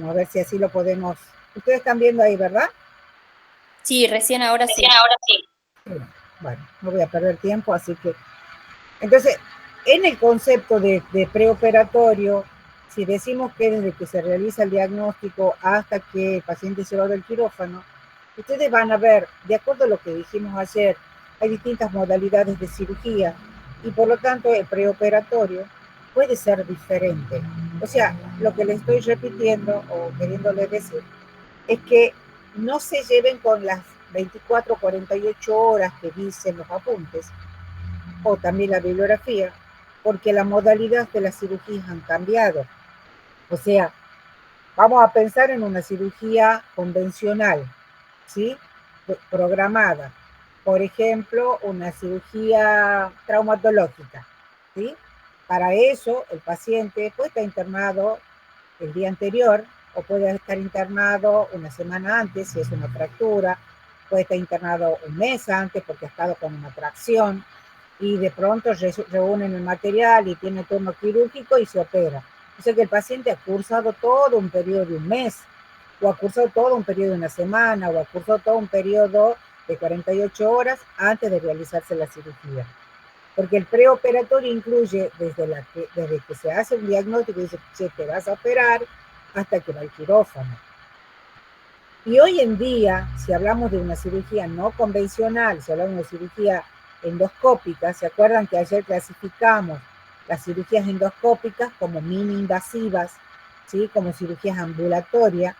A ver si así lo podemos. Ustedes están viendo ahí, ¿verdad? Sí, recién ahora Recién sí. ahora sí. Bueno, no voy a perder tiempo, así que. Entonces, en el concepto de preoperatorio, si decimos que desde que se realiza el diagnóstico hasta que el paciente se va del quirófano, ustedes van a ver, de acuerdo a lo que dijimos ayer, hay distintas modalidades de cirugía y por lo tanto el preoperatorio puede ser diferente. O sea, lo que le estoy repitiendo o queriéndole decir es que no se lleven con las 24 o 48 horas que dicen los apuntes o también la bibliografía, porque la modalidad de las cirugías han cambiado. O sea, vamos a pensar en una cirugía convencional, ¿sí? Programada. Por ejemplo, una cirugía traumatológica, ¿sí? Para eso, el paciente puede estar internado el día anterior o puede estar internado una semana antes si es una fractura, puede estar internado un mes antes porque ha estado con una tracción y de pronto reúnen el material y tiene turno quirúrgico y se opera. O sea que el paciente ha cursado todo un periodo de un mes, o ha cursado todo un periodo de una semana, o ha cursado todo un periodo de 48 horas antes de realizarse la cirugía. Porque el preoperatorio incluye desde que se hace un diagnóstico y dice, che, te vas a operar, hasta que va al quirófano. Y hoy en día, si hablamos de una cirugía no convencional, si hablamos de cirugía endoscópica, ¿se acuerdan que ayer clasificamos las cirugías endoscópicas como mini invasivas, ¿sí? Como cirugías ambulatorias?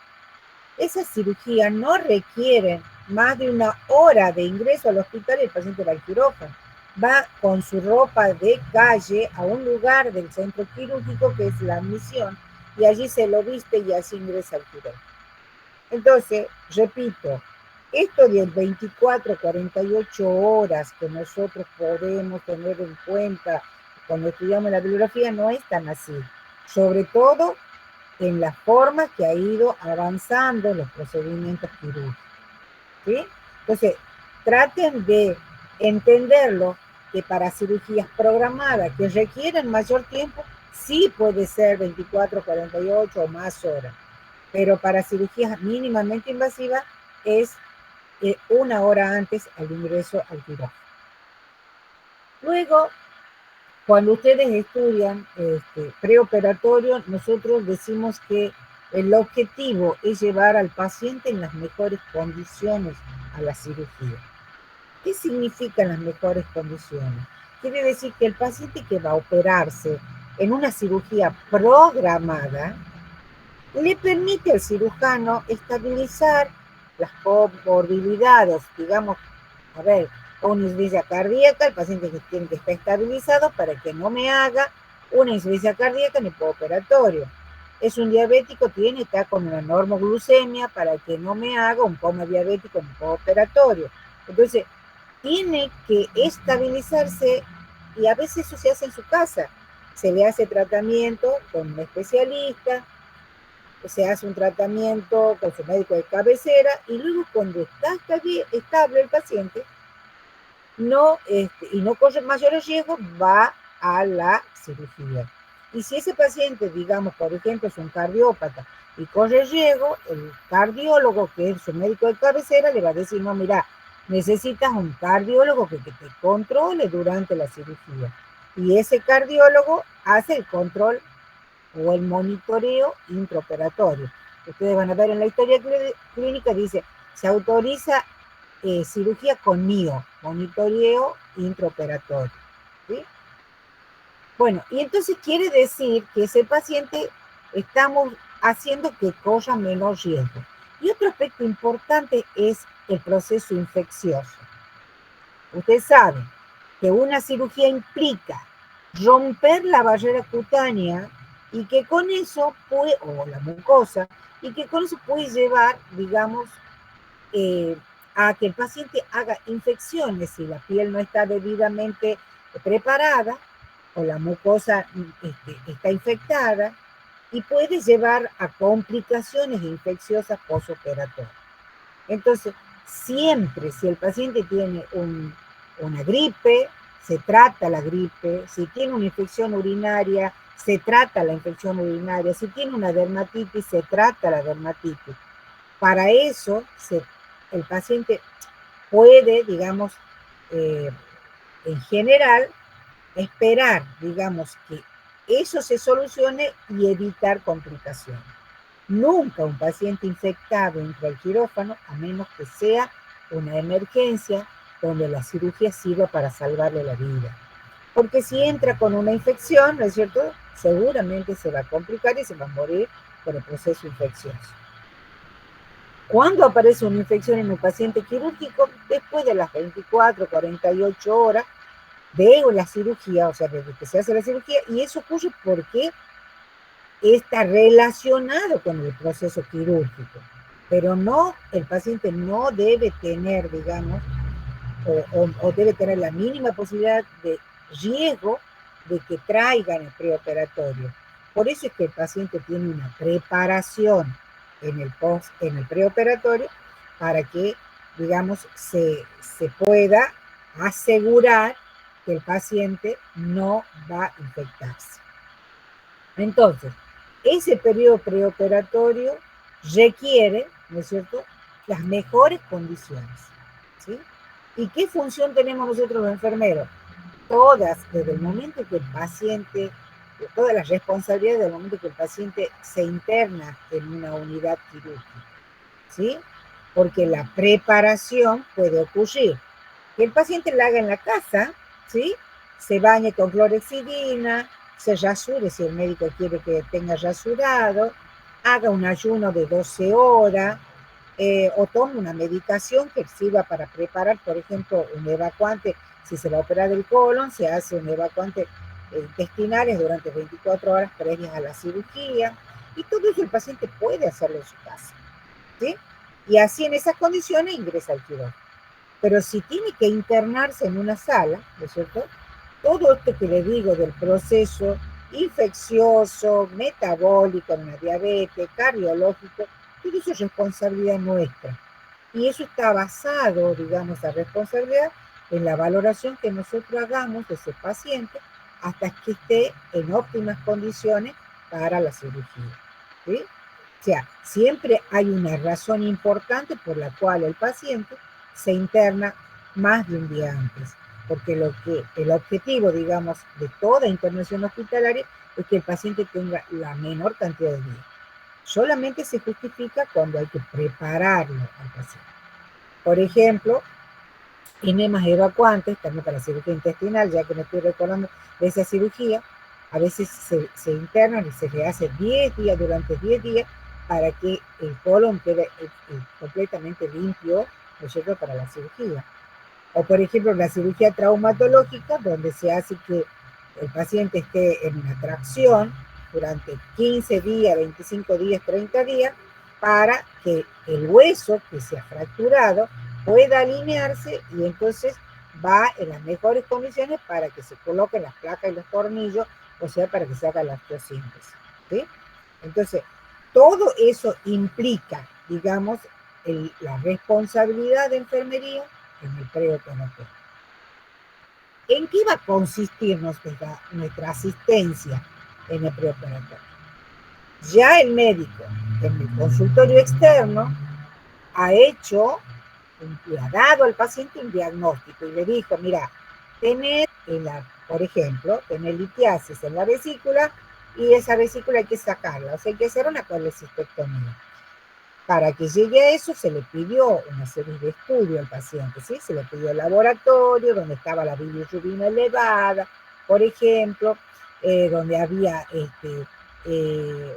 Esas cirugías no requieren más de una hora de ingreso al hospital y el paciente va al quirófano. Va con su ropa de calle a un lugar del centro quirúrgico que es la admisión y allí se lo viste y así ingresa al quirófano. Entonces, repito, esto de 24, 48 horas que nosotros podemos tener en cuenta cuando estudiamos la bibliografía no es tan así. Sobre todo en la forma que ha ido avanzando los procedimientos quirúrgicos. ¿Sí? Entonces, traten de entenderlo que para cirugías programadas que requieren mayor tiempo, sí puede ser 24, 48 o más horas, pero para cirugías mínimamente invasivas es una hora antes al ingreso al quirófano. Luego, cuando ustedes estudian preoperatorio, nosotros decimos que el objetivo es llevar al paciente en las mejores condiciones a la cirugía. ¿Qué significan las mejores condiciones? Quiere decir que el paciente que va a operarse en una cirugía programada le permite al cirujano estabilizar las comorbilidades, digamos, a ver, una insuficiencia cardíaca, el paciente que tiene que estar estabilizado para que no me haga una insuficiencia cardíaca en el postoperatorio. Es un diabético, tiene que estar con una normoglucemia para que no me haga un coma diabético en el postoperatorio. Entonces, tiene que estabilizarse y a veces eso se hace en su casa. Se le hace tratamiento con un especialista, se hace un tratamiento con su médico de cabecera y luego cuando está estable el paciente y no corre mayores riesgos, va a la cirugía. Y si ese paciente, digamos, por ejemplo, es un cardiópata y corre riesgo, el cardiólogo, que es su médico de cabecera, le va a decir, no, mira, necesitas un cardiólogo que te controle durante la cirugía. Y ese cardiólogo hace el control o el monitoreo intraoperatorio. Ustedes van a ver en la historia clínica, dice, se autoriza cirugía con MIO, monitoreo intraoperatorio. ¿Sí? Bueno, y entonces quiere decir que ese paciente estamos haciendo que corra menos riesgo. Y otro aspecto importante es el proceso infeccioso. Ustedes saben que una cirugía implica romper la barrera cutánea y que con eso puede, o la mucosa, y que con eso puede llevar, digamos, a que el paciente haga infecciones si la piel no está debidamente preparada o la mucosa está infectada y puede llevar a complicaciones infecciosas postoperatorias. Entonces, siempre si el paciente tiene una gripe, se trata la gripe, si tiene una infección urinaria, se trata la infección urinaria, si tiene una dermatitis, se trata la dermatitis. Para eso, el paciente puede, digamos, en general, esperar, digamos, que eso se solucione y evitar complicaciones. Nunca un paciente infectado entra al quirófano, a menos que sea una emergencia donde la cirugía sirva para salvarle la vida. Porque si entra con una infección, ¿no es cierto? Seguramente se va a complicar y se va a morir por el proceso infeccioso. ¿Cuándo aparece una infección en un paciente quirúrgico? Después de las 24, 48 horas de la cirugía, o sea, desde que se hace la cirugía, y eso ocurre porque está relacionado con el proceso quirúrgico, pero no, el paciente no debe tener, digamos, o debe tener la mínima posibilidad de riesgo de que traigan el preoperatorio. Por eso es que el paciente tiene una preparación en el preoperatorio para que, digamos, se pueda asegurar que el paciente no va a infectarse. Entonces, ese periodo preoperatorio requiere, ¿no es cierto?, las mejores condiciones, ¿sí? ¿Y qué función tenemos nosotros los enfermeros? Todas, desde el momento que el paciente, todas las responsabilidades del momento que el paciente se interna en una unidad quirúrgica, ¿sí? Porque la preparación puede ocurrir que el paciente la haga en la casa, ¿sí? Se bañe con clorexidina, se rasure si el médico quiere que tenga rasurado, haga un ayuno de 12 horas, o tome una medicación que sirva para preparar, por ejemplo, un evacuante. Si se va a operar el colon, se hace un evacuante intestinales durante 24 horas previas a la cirugía, y todo eso el paciente puede hacerlo en su casa, ¿sí? Y así en esas condiciones ingresa al quirófano. Pero si tiene que internarse en una sala, ¿no es cierto?, todo esto que le digo del proceso infeccioso, metabólico, en la diabetes, cardiológico, todo eso es responsabilidad nuestra. Y eso está basado, digamos, la responsabilidad en la valoración que nosotros hagamos de ese paciente hasta que esté en óptimas condiciones para la cirugía, ¿sí? O sea, siempre hay una razón importante por la cual el paciente se interna más de un día antes, porque el objetivo, digamos, de toda internación hospitalaria es que el paciente tenga la menor cantidad de días. Solamente se justifica cuando hay que prepararlo al paciente. Por ejemplo, enemas evacuantes, también para cirugía intestinal, ya que me estoy recordando de esa cirugía, a veces se internan y se le hace 10 días, durante 10 días, para que el colon quede completamente limpio, ¿no es cierto?, para la cirugía. O por ejemplo, la cirugía traumatológica, donde se hace que el paciente esté en una tracción durante 15 días, 25 días, 30 días, para que el hueso que se ha fracturado pueda alinearse y entonces va en las mejores condiciones para que se coloquen las placas y los tornillos, o sea, para que se haga la osteosíntesis, ¿sí? Entonces, todo eso implica, digamos, la responsabilidad de enfermería en el preoperatorio. ¿En qué va a consistir nuestra asistencia en el preoperatorio? Ya el médico en el consultorio externo le ha dado al paciente un diagnóstico y le dijo, mira, por ejemplo, tener litiasis en la vesícula y esa vesícula hay que sacarla, o sea, hay que hacer una colecistectomía. Para que llegue a eso se le pidió una serie de estudios al paciente, ¿sí? Se le pidió el laboratorio, donde estaba la bilirrubina elevada, por ejemplo, donde había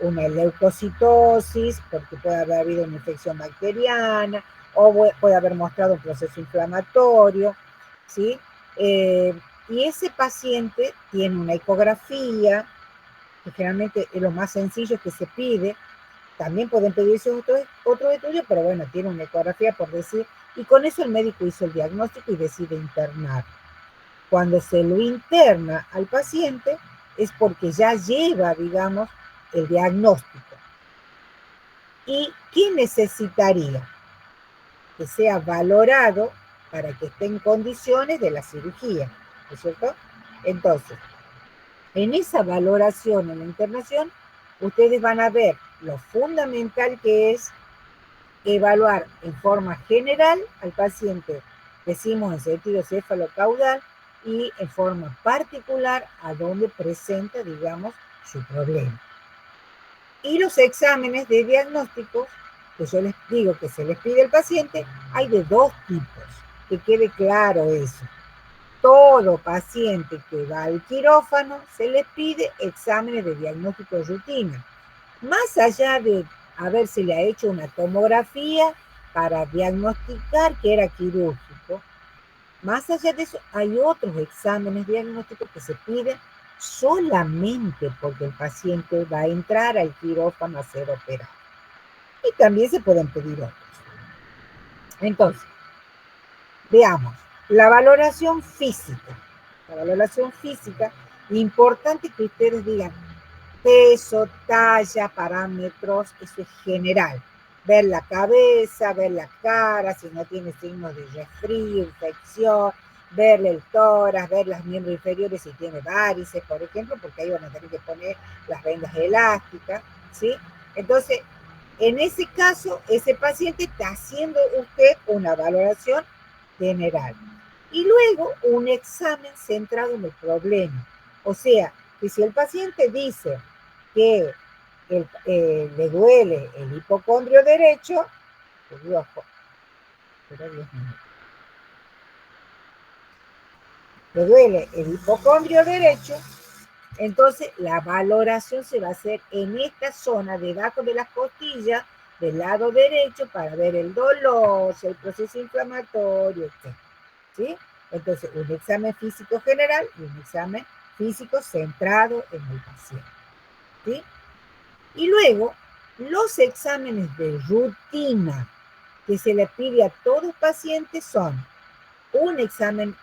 una leucocitosis, porque puede haber habido una infección bacteriana, o puede haber mostrado un proceso inflamatorio, ¿sí? Y ese paciente tiene una ecografía, que generalmente es lo más sencillo que se pide. También pueden pedirse otro estudio, pero bueno, tiene una ecografía por decir, y con eso el médico hizo el diagnóstico y decide internar. Cuando se lo interna al paciente es porque ya lleva, digamos, el diagnóstico. ¿Y qué necesitaría? Que sea valorado para que esté en condiciones de la cirugía. ¿no es cierto? Entonces, en esa valoración, en la internación, ustedes van a ver lo fundamental que es evaluar en forma general al paciente, decimos en sentido cefalocaudal, y en forma particular a donde presenta, digamos, su problema. Y los exámenes de diagnóstico, que yo les digo que se les pide al paciente, hay de dos tipos, que quede claro eso. Todo paciente que va al quirófano se le pide exámenes de diagnóstico de rutina. Más allá de haberse le ha hecho una tomografía para diagnosticar que era quirúrgico, más allá de eso hay otros exámenes diagnósticos que se piden solamente porque el paciente va a entrar al quirófano a ser operado. Y también se pueden pedir otros. Entonces, veamos, la valoración física. La valoración física, importante que ustedes digan peso, talla, parámetros, eso es general. Ver la cabeza, ver la cara, si no tiene signos de resfrío, infección, verle el tórax, ver los miembros inferiores si tiene varices, por ejemplo, porque ahí van a tener que poner las vendas elásticas, ¿sí? Entonces, en ese caso, ese paciente está haciendo usted una valoración general. Y luego un examen centrado en el problema. O sea, que si el paciente dice que le duele el hipocondrio derecho, le duele el hipocondrio derecho, entonces la valoración se va a hacer en esta zona debajo de las costillas del lado derecho para ver el dolor, el proceso inflamatorio, etc. ¿Sí? Entonces, un examen físico general y un examen físico centrado en el paciente. ¿Sí? Y luego, los exámenes de rutina que se le pide a todos los pacientes son un examen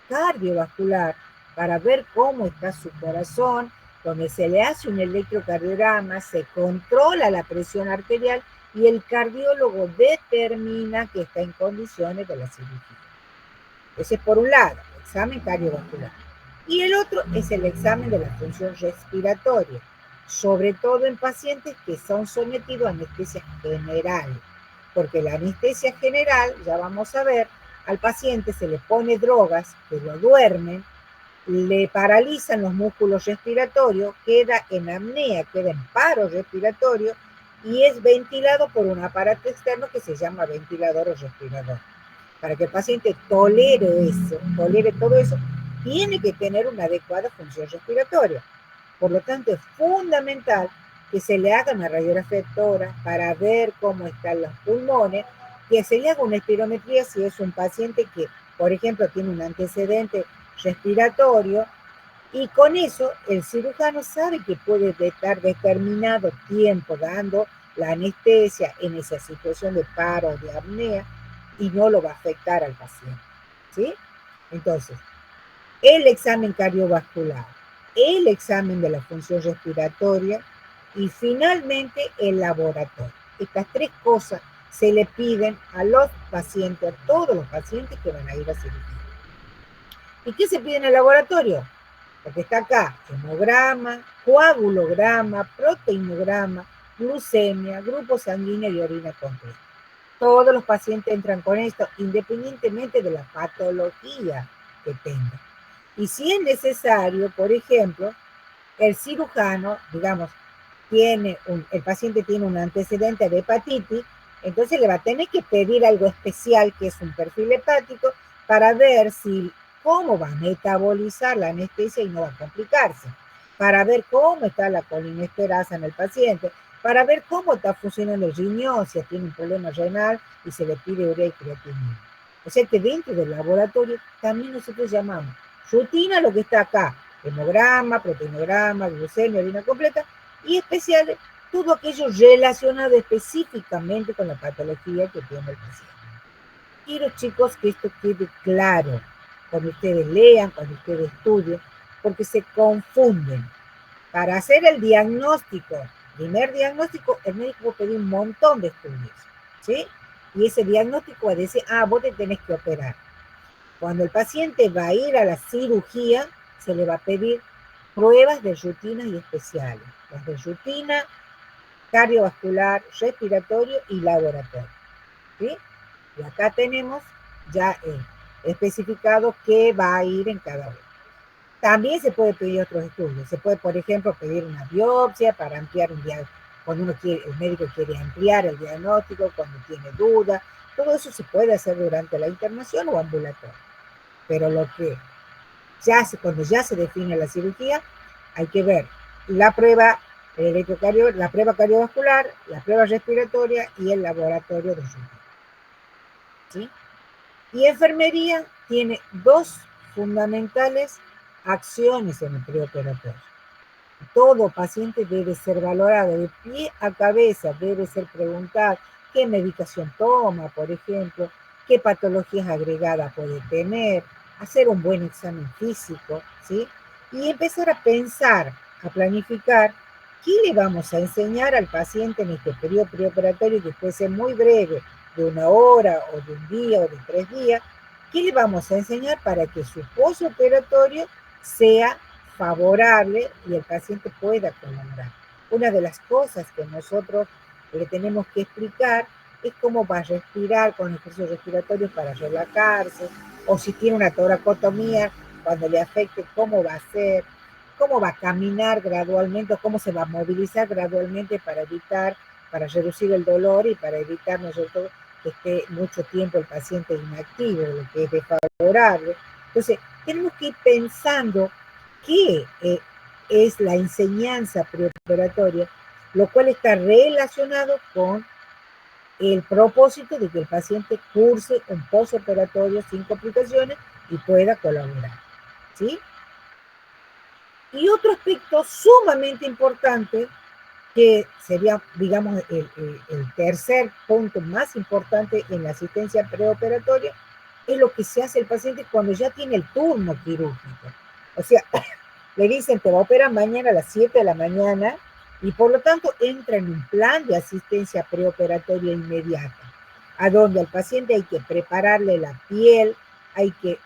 cardiovascular para ver cómo está su corazón, donde se le hace un electrocardiograma, se controla la presión arterial y el cardiólogo determina que está en condiciones de la cirugía. Ese es por un lado, el examen cardiovascular. Y el otro es el examen de la función respiratoria, sobre todo en pacientes que son sometidos a anestesia general, porque la anestesia general, ya vamos a ver, al paciente se le pone drogas que lo duermen, le paralizan los músculos respiratorios, queda en apnea, queda en paro respiratorio y es ventilado por un aparato externo que se llama ventilador o respirador. Para que el paciente tolere eso, tolere todo eso, tiene que tener una adecuada función respiratoria. Por lo tanto, es fundamental que se le haga una radiografía tórax para ver cómo están los pulmones, que se le haga una espirometría si es un paciente que, por ejemplo, tiene un antecedente respiratorio, y con eso el cirujano sabe que puede estar determinado tiempo dando la anestesia en esa situación de paro o de apnea y no lo va a afectar al paciente, ¿sí? Entonces, el examen cardiovascular, el examen de la función respiratoria y finalmente el laboratorio. Estas tres cosas se le piden a los pacientes, a todos los pacientes que van a ir a cirugía. ¿Y qué se pide en el laboratorio? Porque está acá, hemograma, coagulograma, proteinograma, glucemia, grupo sanguíneo y orina completa. Todos los pacientes entran con esto, independientemente de la patología que tengan. Y si es necesario, por ejemplo, el cirujano, digamos, el paciente tiene un antecedente de hepatitis, entonces le va a tener que pedir algo especial, que es un perfil hepático, para ver cómo va a metabolizar la anestesia y no va a complicarse, para ver cómo está la colinesterasa en el paciente, para ver cómo está funcionando el riñón, si tiene un problema renal y se le pide urea y creatinina. O sea que dentro del laboratorio también nosotros llamamos rutina lo que está acá, hemograma, proteinograma, glucemia, orina completa, y especiales, todo aquello relacionado específicamente con la patología que tiene el paciente. Quiero, chicos, que esto quede claro cuando ustedes lean, cuando ustedes estudien, porque se confunden. Para hacer el diagnóstico, primer diagnóstico, el médico pide un montón de estudios, ¿sí? Y ese diagnóstico va a decir, vos te tenés que operar. Cuando el paciente va a ir a la cirugía, se le va a pedir pruebas de rutina y especiales. Las de rutina, cardiovascular, respiratorio y laboratorio. ¿Sí? Y acá tenemos ya especificado qué va a ir en cada uno. También se puede pedir otros estudios. Se puede, por ejemplo, pedir una biopsia para ampliar un diagnóstico. Cuando uno quiere, el médico quiere ampliar el diagnóstico, cuando tiene duda. Todo eso se puede hacer durante la internación o ambulatorio. Pero lo que cuando ya se define la cirugía, hay que ver la prueba, la prueba cardiovascular, la prueba respiratoria y el laboratorio de rutina. ¿Sí? Y enfermería tiene dos fundamentales acciones en el preoperatorio. Todo paciente debe ser valorado de pie a cabeza, debe ser preguntado qué medicación toma, por ejemplo, qué patologías agregadas puede tener, hacer un buen examen físico, ¿sí? Y empezar a pensar, a planificar qué le vamos a enseñar al paciente en este periodo preoperatorio, que puede ser muy breve, de 1 hora o de un día o de 3 días, qué le vamos a enseñar para que su postoperatorio sea favorable y el paciente pueda colaborar. Una de las cosas que nosotros le tenemos que explicar es cómo va a respirar con ejercicios respiratorios para relajarse, o si tiene una toracotomía, cuando le afecte, cómo va a ser, cómo va a caminar gradualmente, o cómo se va a movilizar gradualmente para evitar, para reducir el dolor y para evitar, nosotros, que esté mucho tiempo el paciente inactivo, lo que es desfavorable. Entonces, tenemos que ir pensando qué es la enseñanza preoperatoria, lo cual está relacionado con el propósito de que el paciente curse un postoperatorio sin complicaciones y pueda colaborar. ¿Sí? Y otro aspecto sumamente importante, que sería, digamos, el tercer punto más importante en la asistencia preoperatoria, es lo que se hace el paciente cuando ya tiene el turno quirúrgico. O sea, le dicen, te va a operar mañana a las 7 de la mañana y por lo tanto entra en un plan de asistencia preoperatoria inmediata, a donde al paciente hay que prepararle la piel, hay que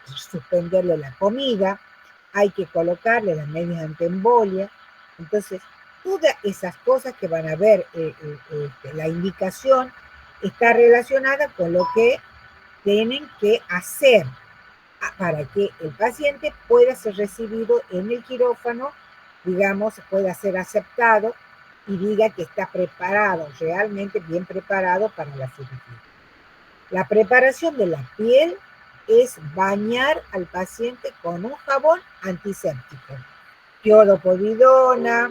suspenderle la comida, hay que colocarle las medias antiembolia. Entonces, todas esas cosas que van a ver, la indicación está relacionada con lo que tienen que hacer para que el paciente pueda ser recibido en el quirófano, digamos, pueda ser aceptado y diga que está preparado, realmente bien preparado para la cirugía. La preparación de la piel es bañar al paciente con un jabón antiséptico, piodopovidona,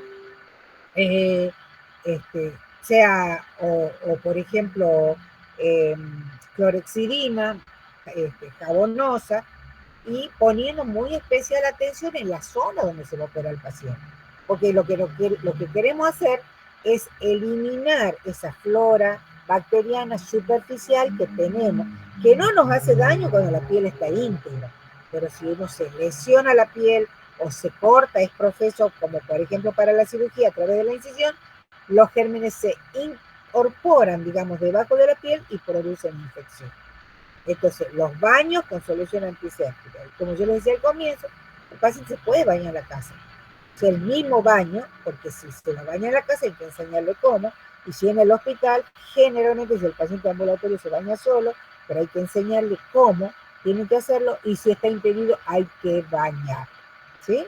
sea, o por ejemplo, clorexidina, jabonosa, y poniendo muy especial atención en la zona donde se va a operar el paciente. Porque lo que queremos hacer es eliminar esa flora bacteriana superficial que tenemos, que no nos hace daño cuando la piel está íntegra, pero si uno se lesiona la piel o se corta, es profeso, como por ejemplo para la cirugía a través de la incisión, los gérmenes se incorporan, digamos, debajo de la piel y producen infección. Entonces, los baños con solución antiséptica. Y como yo les decía al comienzo, el paciente se puede bañar en la casa. O sea, el mismo baño, porque si se lo baña en la casa hay que enseñarle cómo, y si en el hospital, generalmente si el paciente ambulatorio se baña solo, pero hay que enseñarle cómo tiene que hacerlo, y si está impedido hay que bañar. ¿Sí?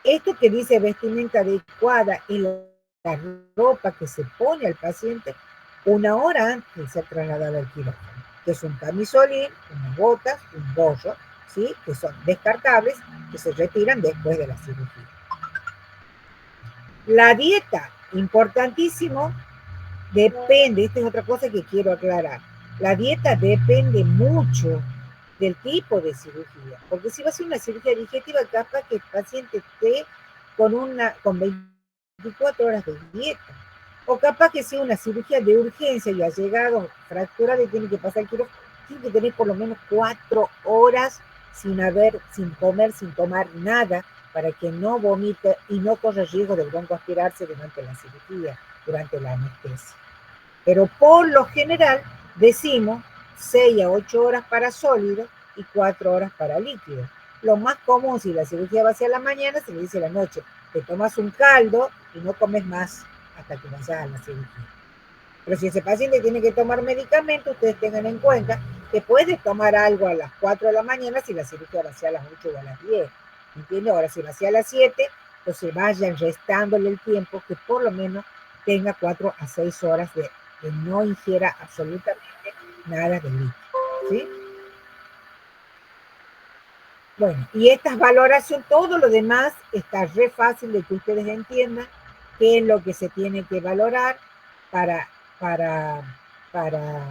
Esto que dice vestimenta adecuada es la ropa que se pone al paciente 1 hora antes de ser trasladado al quirófano, que es un camisolín, unas botas, un bollo, ¿sí? Que son descartables, que se retiran después de la cirugía. La dieta, importantísimo, depende, esta es otra cosa que quiero aclarar, la dieta depende mucho del tipo de cirugía, porque si va a ser una cirugía digestiva, capaz que el paciente esté con 24 horas de dieta, o capaz que sea una cirugía de urgencia y ha llegado fracturada y tiene que pasar el quirófano, tiene que tener por lo menos 4 horas sin comer, sin tomar nada, para que no vomite y no corra riesgo de broncoaspirarse durante la cirugía, durante la anestesia. Pero por lo general decimos 6 a 8 horas para sólido, y 4 horas para líquido. Lo más común, si la cirugía va a ser a la mañana, se le dice a la noche, te tomas un caldo y no comes más hasta que vayas a la cirugía. Pero si ese paciente tiene que tomar medicamento, ustedes tengan en cuenta que puedes tomar algo a las 4 de la mañana si la cirugía va a ser a las 8 o a las 10. ¿Entiendes? Ahora, si va a ser a las 7, entonces vayan restándole el tiempo que por lo menos tenga 4 a 6 horas de no ingiera absolutamente nada de líquido. ¿Sí? Bueno, y estas valoraciones, todo lo demás está re fácil de que ustedes entiendan qué es lo que se tiene que valorar para, para, para,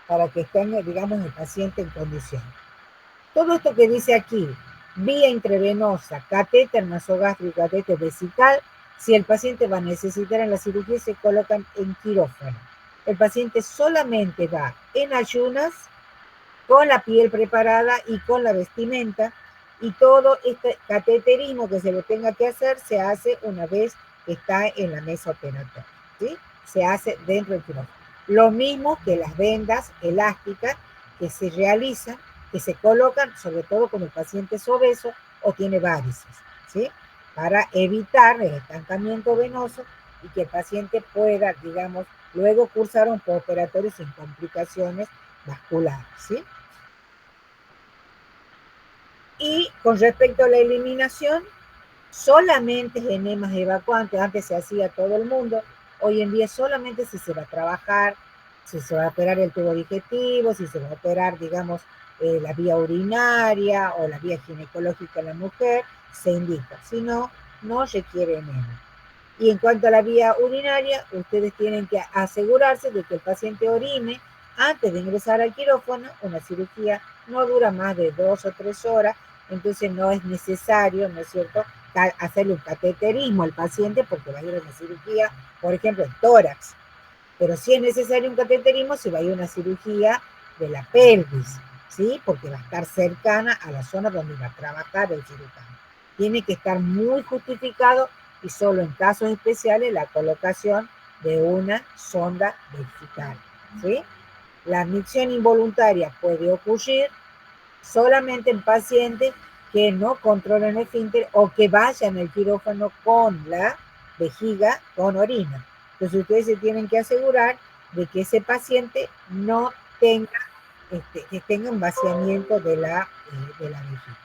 para que esté, digamos, el paciente en condición. Todo esto que dice aquí, vía intravenosa, catéter nasogástrico, catéter vesical, si el paciente va a necesitar en la cirugía, se colocan en quirófano. El paciente solamente va en ayunas, con la piel preparada y con la vestimenta, y todo este cateterismo que se le tenga que hacer se hace una vez que está en la mesa operatoria, ¿sí? Se hace dentro del quirófano. Lo mismo que las vendas elásticas que se realizan, que se colocan, sobre todo cuando el paciente es obeso o tiene varices, ¿sí? Para evitar el estancamiento venoso y que el paciente pueda, digamos, luego cursar un postoperatorio sin complicaciones vasculares, ¿sí? Y con respecto a la eliminación, solamente enemas evacuantes, antes se hacía todo el mundo, hoy en día solamente si se va a trabajar, si se va a operar el tubo digestivo, si se va a operar, digamos, la vía urinaria o la vía ginecológica en la mujer, se indica, si no, no requiere enema. Y en cuanto a la vía urinaria, ustedes tienen que asegurarse de que el paciente orine antes de ingresar al quirófano. Una cirugía no dura más de 2 o 3 horas, entonces no es necesario, ¿no es cierto?, hacerle un cateterismo al paciente porque va a ir a una cirugía, por ejemplo, el tórax. Pero si es necesario un cateterismo, si va a ir a una cirugía de la pelvis, ¿sí? Porque va a estar cercana a la zona donde va a trabajar el cirujano. Tiene que estar muy justificado y solo en casos especiales la colocación de una sonda vesical, ¿sí? La admisión involuntaria puede ocurrir solamente en pacientes que no controlan el esfínter o que vayan al quirófano con la vejiga con orina. Entonces ustedes se tienen que asegurar de que ese paciente no tenga, que tenga un vaciamiento de la vejiga.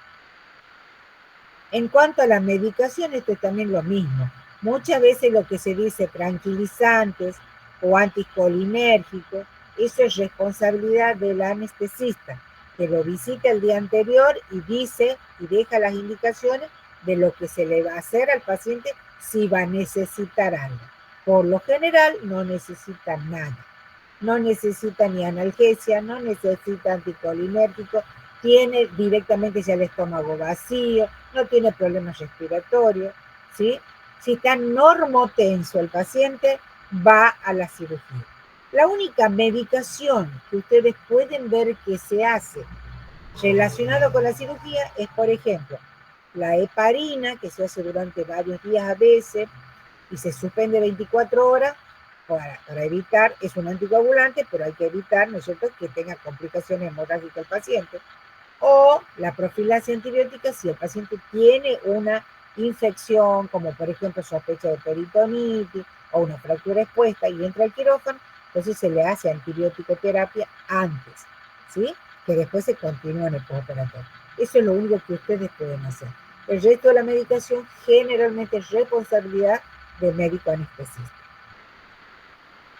En cuanto a la medicación, esto es también lo mismo. Muchas veces lo que se dice tranquilizantes o anticolinérgicos, eso es responsabilidad del anestesista, que lo visita el día anterior y dice y deja las indicaciones de lo que se le va a hacer al paciente si va a necesitar algo. Por lo general no necesita nada. No necesita ni analgesia, no necesita anticolinérgico, tiene directamente ya el estómago vacío, no tiene problemas respiratorios, ¿sí? Si está normotenso el paciente, va a la cirugía. La única medicación que ustedes pueden ver que se hace relacionado con la cirugía es, por ejemplo, la heparina, que se hace durante varios días a veces y se suspende 24 horas para evitar, es un anticoagulante, pero hay que evitar, ¿no es cierto?, que tenga complicaciones hemorrágicas el paciente. O la profilaxis antibiótica si el paciente tiene una infección, como por ejemplo sospecha de peritonitis o una fractura expuesta y entra al quirófano, entonces se le hace antibiótico terapia antes, ¿sí? Que después se continúa en el postoperatorio. Eso es lo único que ustedes pueden hacer. El resto de la medicación generalmente es responsabilidad del médico anestesista.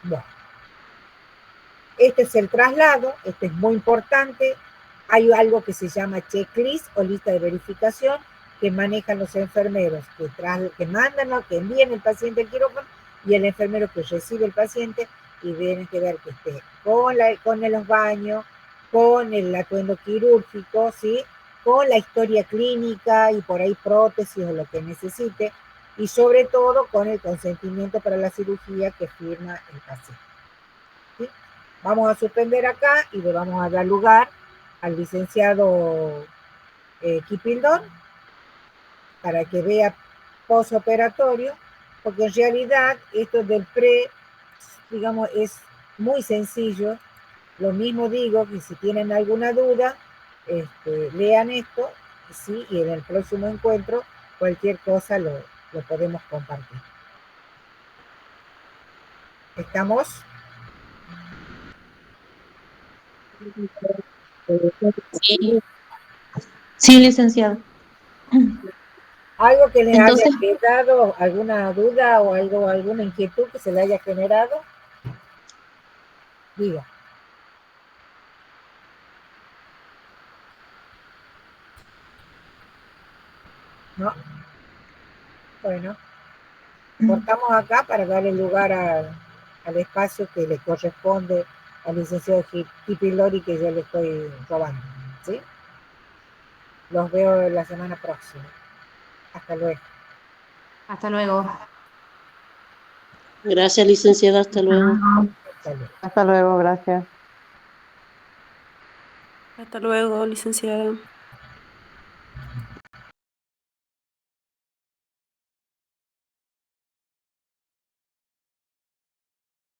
Bueno, este es el traslado, este es muy importante. Hay algo que se llama checklist o lista de verificación que manejan los enfermeros que mandan, que envían el paciente al quirófano y el enfermero que recibe el paciente y tienen que ver que esté con los baños, con el atuendo quirúrgico, ¿sí? Con la historia clínica y por ahí prótesis o lo que necesite y sobre todo con el consentimiento para la cirugía que firma el paciente. ¿Sí? Vamos a suspender acá y le vamos a dar lugar al licenciado Kipildón para que vea postoperatorio, porque en realidad esto del digamos, es muy sencillo. Lo mismo digo que si tienen alguna duda, lean esto, sí, y en el próximo encuentro cualquier cosa lo podemos compartir. ¿Estamos? Sí. Sí, licenciado. ¿Algo que les haya Entonces, quedado, alguna duda o algo, alguna inquietud que se le haya generado? Diga. ¿No? Bueno, cortamos acá para darle lugar al espacio que le corresponde al licenciado Kipi Lori, que yo le estoy robando. ¿Sí? Los veo la semana próxima. Hasta luego. hasta luego. Gracias, licenciada. Hasta luego. Hasta luego. Hasta luego, gracias. Hasta luego, licenciada.